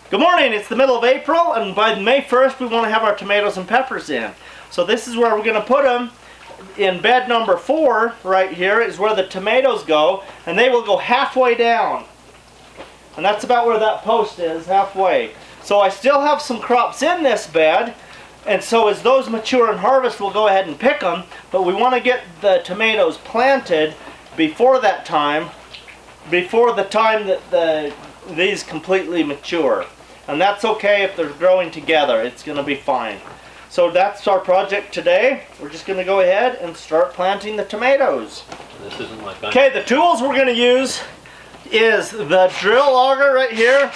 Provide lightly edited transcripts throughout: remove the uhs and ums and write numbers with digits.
Good morning, it's the middle of April, and by May 1st we want to have our tomatoes and peppers in. So this is where we're going to put them. In bed number 4 right here is where the tomatoes go, and they will go halfway down. And that's about where that post is, halfway. So I still have some crops in this bed, and so as those mature and harvest we'll go ahead and pick them, but we want to get the tomatoes planted before that time, before the time that these completely mature. And that's okay if they're growing together, it's going to be fine. So that's our project today. We're just going to go ahead and start planting the tomatoes. This isn't like okay, the tools we're going to use is the drill auger right here.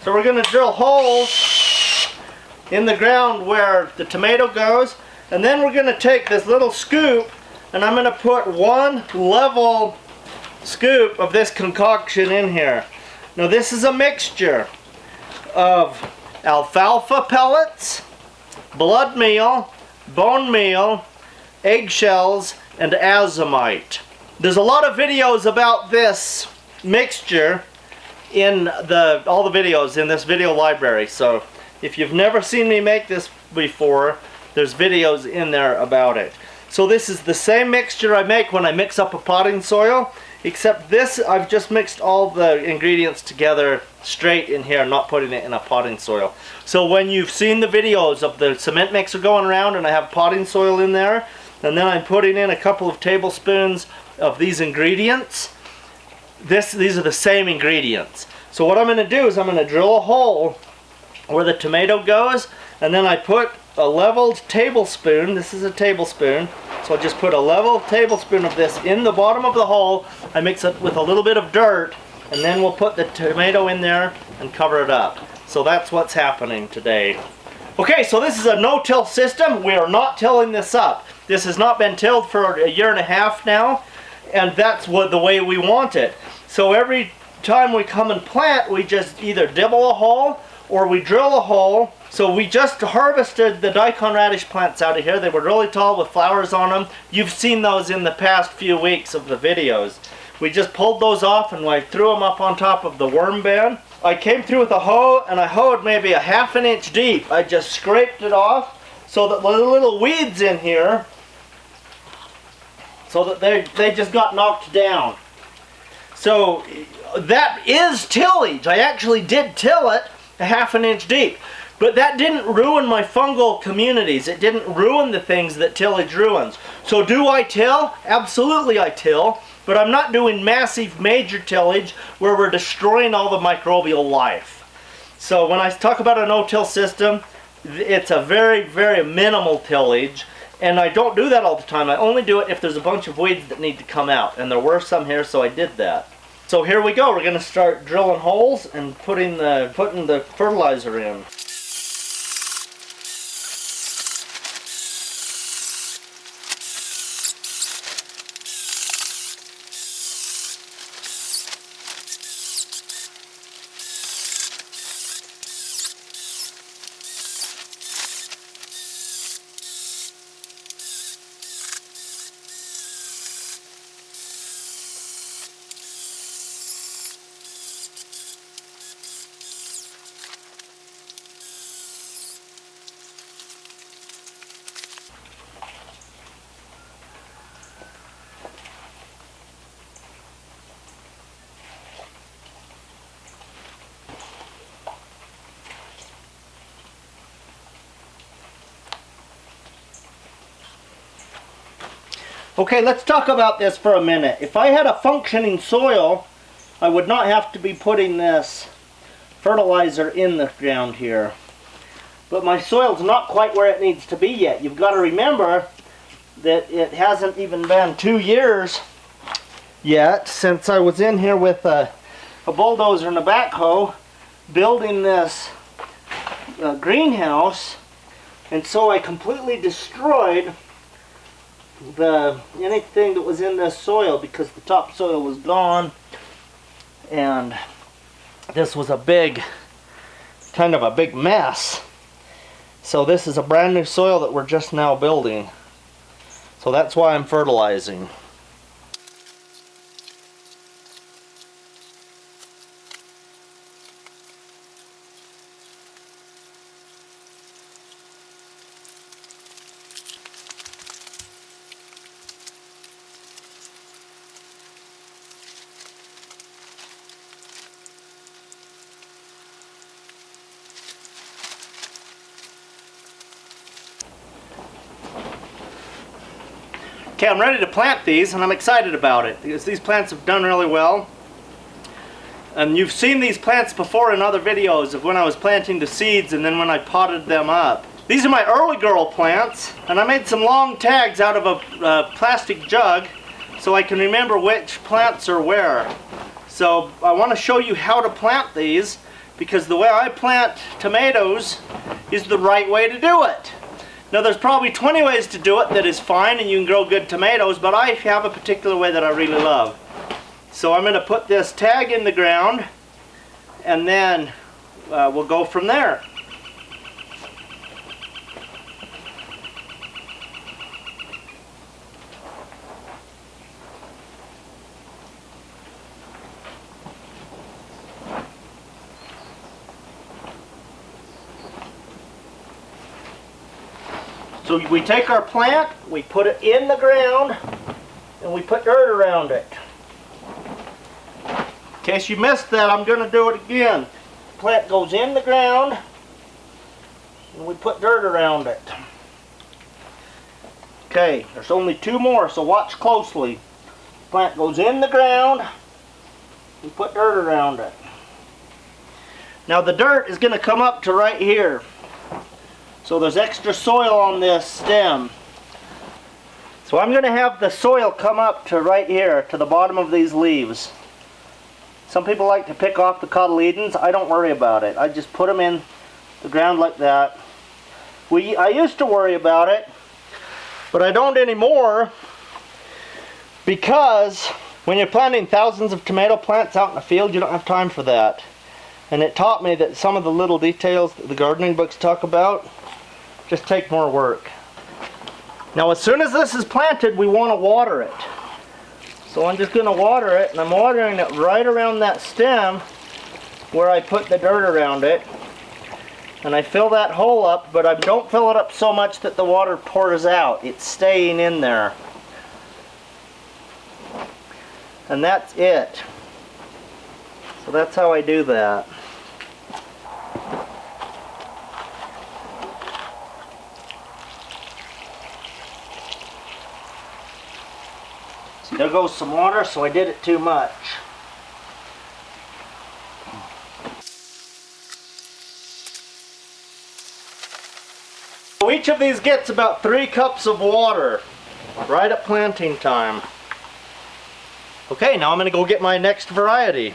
So we're going to drill holes in the ground where the tomato goes, and then we're going to take this little scoop and I'm going to put one level scoop of this concoction in here. Now this is a mixture of alfalfa pellets, blood meal, bone meal, eggshells, and azomite. There's a lot of videos about this mixture in all the videos in this video library, so if you've never seen me make this before, there's videos in there about it. So this is the same mixture I make when I mix up a potting soil, except this I've just mixed all the ingredients together straight in here, not putting it in a potting soil. So when you've seen the videos of the cement mixer going around and I have potting soil in there, and then I'm putting in a couple of tablespoons of these ingredients, these are the same ingredients. So what I'm going to do is I'm going to drill a hole where the tomato goes, and then I put a leveled tablespoon, this is a tablespoon, so I'll just put a level tablespoon of this in the bottom of the hole. I mix it with a little bit of dirt, and then we'll put the tomato in there and cover it up. So that's what's happening today. Okay, so this is a no-till system. We are not tilling this up. This has not been tilled for a year and a half now, and that's the way we want it. So every time we come and plant, we just either dibble a hole or we drill a hole. So we just harvested the daikon radish plants out of here. They were really tall with flowers on them. You've seen those in the past few weeks of the videos. We just pulled those off and I threw them up on top of the worm bin. I came through with a hoe and I hoed maybe a ½ an inch deep. I just scraped it off so that the little weeds in here, so that they just got knocked down. So that is tillage. I actually did till it a ½ an inch deep. But that didn't ruin my fungal communities. It didn't ruin the things that tillage ruins. So do I till? Absolutely I till. But I'm not doing massive major tillage where we're destroying all the microbial life. So when I talk about a no-till system, it's a very, very minimal tillage. And I don't do that all the time. I only do it if there's a bunch of weeds that need to come out. And there were some here, so I did that. So here we go. We're going to start drilling holes and putting the fertilizer in. Okay, let's talk about this for a minute. If I had a functioning soil, I would not have to be putting this fertilizer in the ground here. But my soil's not quite where it needs to be yet. You've got to remember that it hasn't even been 2 years yet since I was in here with a bulldozer and a backhoe building this greenhouse, and so I completely destroyed anything that was in this soil because the topsoil was gone, and this was kind of a big mess. So this is a brand new soil that we're just now building. So that's why I'm fertilizing. Okay, I'm ready to plant these, and I'm excited about it because these plants have done really well. And you've seen these plants before in other videos of when I was planting the seeds and then when I potted them up. These are my early girl plants, and I made some long tags out of a plastic jug so I can remember which plants are where. So I want to show you how to plant these, because the way I plant tomatoes is the right way to do it. Now there's probably 20 ways to do it that is fine and you can grow good tomatoes, but I have a particular way that I really love. So I'm going to put this tag in the ground, and then we'll go from there. So we take our plant, we put it in the ground, and we put dirt around it. In case you missed that, I'm going to do it again. The plant goes in the ground, and we put dirt around it. Okay, there's only 2 more, so watch closely. The plant goes in the ground, we put dirt around it. Now the dirt is going to come up to right here. So there's extra soil on this stem. So I'm going to have the soil come up to right here, to the bottom of these leaves. Some people like to pick off the cotyledons. I don't worry about it. I just put them in the ground like that. I used to worry about it, but I don't anymore, because when you're planting thousands of tomato plants out in the field, you don't have time for that. And it taught me that some of the little details that the gardening books talk about just take more work. Now as soon as this is planted, we want to water it. So I'm just going to water it, and I'm watering it right around that stem where I put the dirt around it. And I fill that hole up, but I don't fill it up so much that the water pours out. It's staying in there. And that's it. So that's how I do that. There goes some water, so I did it too much. So each of these gets about 3 cups of water right at planting time. Okay, now I'm going to go get my next variety.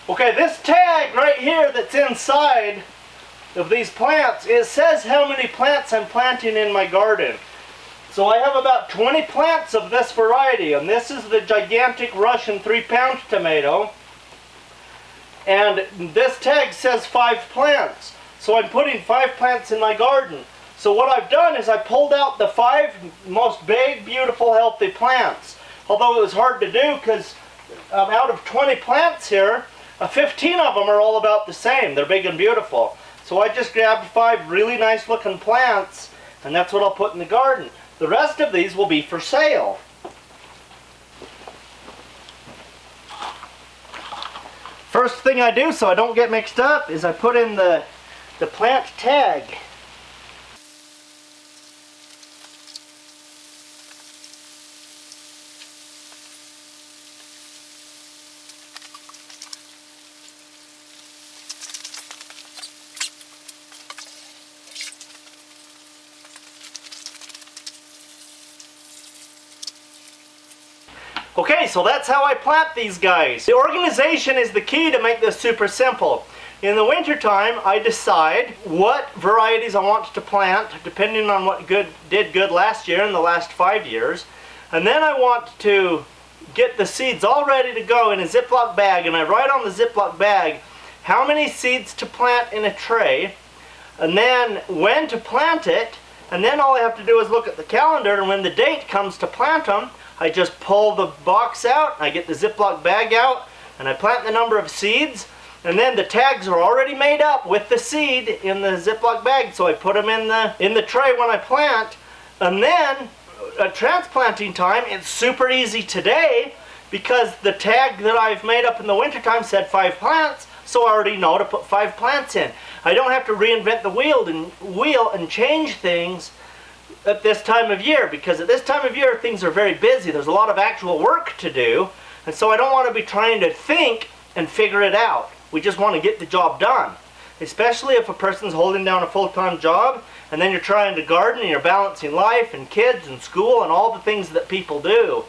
Okay, this tag right here that's inside of these plants, it says how many plants I'm planting in my garden. So I have about 20 plants of this variety, and this is the gigantic Russian 3-pound tomato. And this tag says 5 plants. So I'm putting 5 plants in my garden. So what I've done is I pulled out the 5 most big, beautiful, healthy plants. Although it was hard to do because out of 20 plants here, 15 of them are all about the same. They're big and beautiful. So I just grabbed 5 really nice looking plants, and that's what I'll put in the garden. The rest of these will be for sale. First thing I do so I don't get mixed up is I put in the plant tag. Okay, so that's how I plant these guys. The organization is the key to make this super simple. In the wintertime, I decide what varieties I want to plant, depending on what did good last year and the last 5 years. And then I want to get the seeds all ready to go in a Ziploc bag, and I write on the Ziploc bag how many seeds to plant in a tray, and then when to plant it, and then all I have to do is look at the calendar, and when the date comes to plant them, I just pull the box out, I get the Ziploc bag out, and I plant the number of seeds, And then the tags are already made up with the seed in the Ziploc bag, so I put them in the tray when I plant. And then at transplanting time, it's super easy today because the tag that I've made up in the wintertime said 5 plants, so I already know to put 5 plants in. I don't have to reinvent the wheel and change things at this time of year, because at this time of year things are very busy. There's a lot of actual work to do, and so I don't want to be trying to think and figure it out. We just want to get the job done, especially if a person's holding down a full-time job and then you're trying to garden and you're balancing life and kids and school and all the things that people do.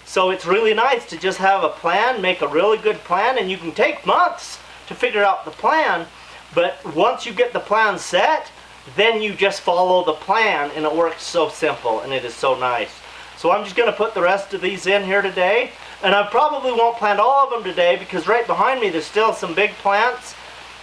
So it's really nice to just have a plan, make a really good plan, and you can take months to figure out the plan, but once you get the plan set, then you just follow the plan, and it works so simple, and it is so nice. So I'm just going to put the rest of these in here today, and I probably won't plant all of them today because right behind me there's still some big plants,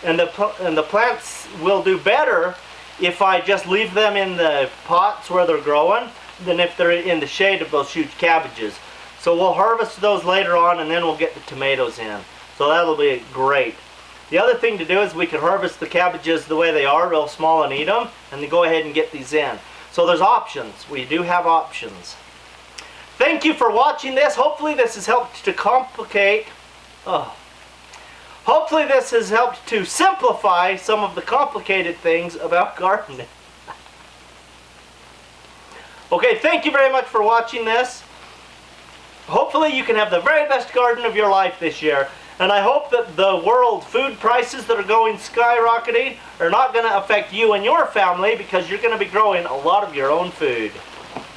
and the plants will do better if I just leave them in the pots where they're growing than if they're in the shade of those huge cabbages. So we'll harvest those later on, and then we'll get the tomatoes in. So that'll be great. The other thing to do is we can harvest the cabbages the way they are, real small, and eat them, and then go ahead and get these in. So there's options. We do have options. Thank you for watching this. Hopefully this has helped to Hopefully this has helped to simplify some of the complicated things about gardening. Okay, thank you very much for watching this. Hopefully you can have the very best garden of your life this year. And I hope that the world food prices that are going skyrocketing are not going to affect you and your family, because you're going to be growing a lot of your own food.